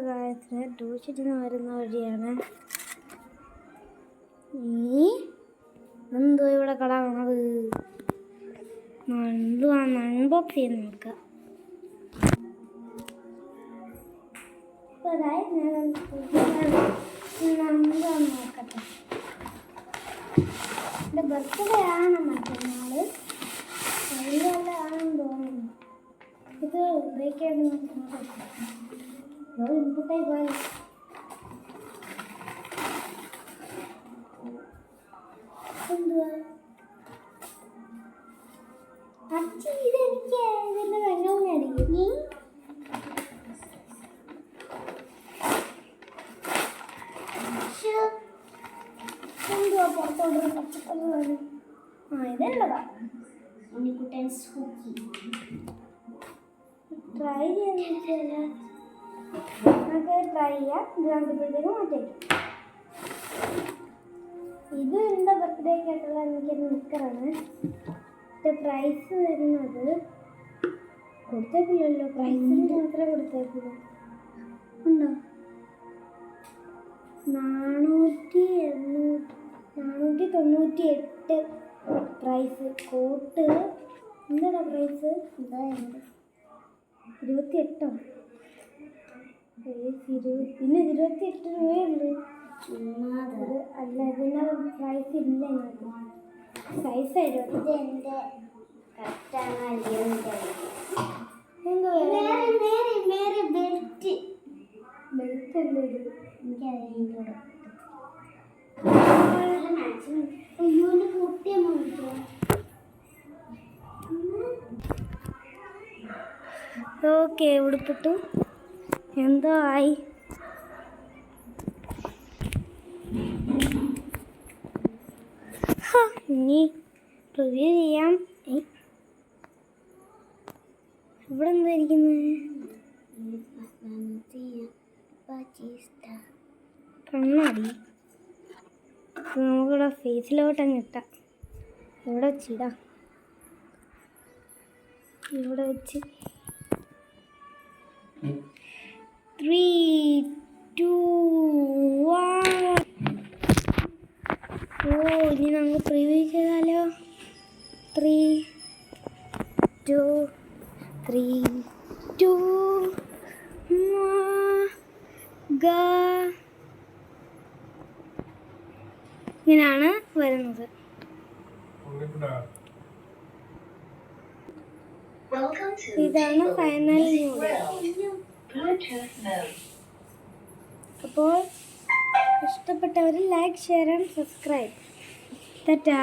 ഗായത്രി ട്യൂഷന് വരുന്ന വഴിയാണ്. എന്തോ ഇവിടെ കളാണത്? എന്തുവാണ് അൺബോക്സ് ചെയ്ത് നോക്കാം. നോക്കട്ടെ. എൻ്റെ ബർത്ത്ഡേ ആണ് മറ്റന്നാൾ. ആണെന്ന് തോന്നുന്നു. ഇത് ബ്രേക്ക് ഇൻപുട്ടായി പോയാലോ? എന്തുവാ അച്ഛ? ഇതെനിക്ക് ഇതിൻ്റെ വെള്ളമടിക്കും. നീ എന്തുവാ പുറത്തോട്ട് പച്ചക്കറി? ഇതുള്ളതാ ഉണ്ണിക്കുട്ടൻസ് കുക്കി. ട്രൈ ചെയ്യാൻ നമുക്ക് ട്രൈ ചെയ്യാം. ഇത് കണ്ടപ്പോഴത്തേക്കും മാറ്റേക്കും. ഇത് എൻ്റെ ബർത്ത്ഡേക്ക് ആയിട്ടുള്ള എനിക്കൊരു നിക്കറാണ്. പ്രൈസ് വരുന്നത് കൊടുത്തേക്കില്ലല്ലോ. പ്രൈസിന് മാത്രമേ കൊടുത്തേക്കുള്ളൂ. ഉണ്ടോ? 498 പ്രൈസ്. കോട്ട് എന്താടാ പ്രൈസ്? 28. പിന്നെ 28 രൂപയുണ്ട്. അല്ല, ഇതിന് പ്രൈസ് ഇല്ല. സൈസ് ആയിരുന്നു. ഇത് എൻ്റെ കറക്റ്റാണ് അല്ലയോ? ബെൽറ്റ് അല്ലേ ഇത്? എനിക്കറിയില്ല. പൊട്ടിയ ഓക്കെ, ഉടുപ്പിട്ടു. എന്തോ ആയി. ഇനി റിവ്യൂ ചെയ്യാം. ഇവിടെ എന്താ ഇരിക്കുന്നത്? കണ്ണാടി. നമുക്കിവിടെ ഫേസിലോട്ടങ്ങ് ഇട്ടാം. ഇവിടെ വെച്ചിടാം. ഇവിടെ വെച്ച് 3, 2, 1. ഇനി നമുക്ക് പ്രിവ്യൂ ചെയ്താലോ? 3, 2, 1. ഇങ്ങനെയാണ് വരുന്നത്. ഇതാണ് ഫൈനൽ മോഡ്. അപ്പോൾ ഇഷ്ടപ്പെട്ടവർ like, share and subscribe. Tata.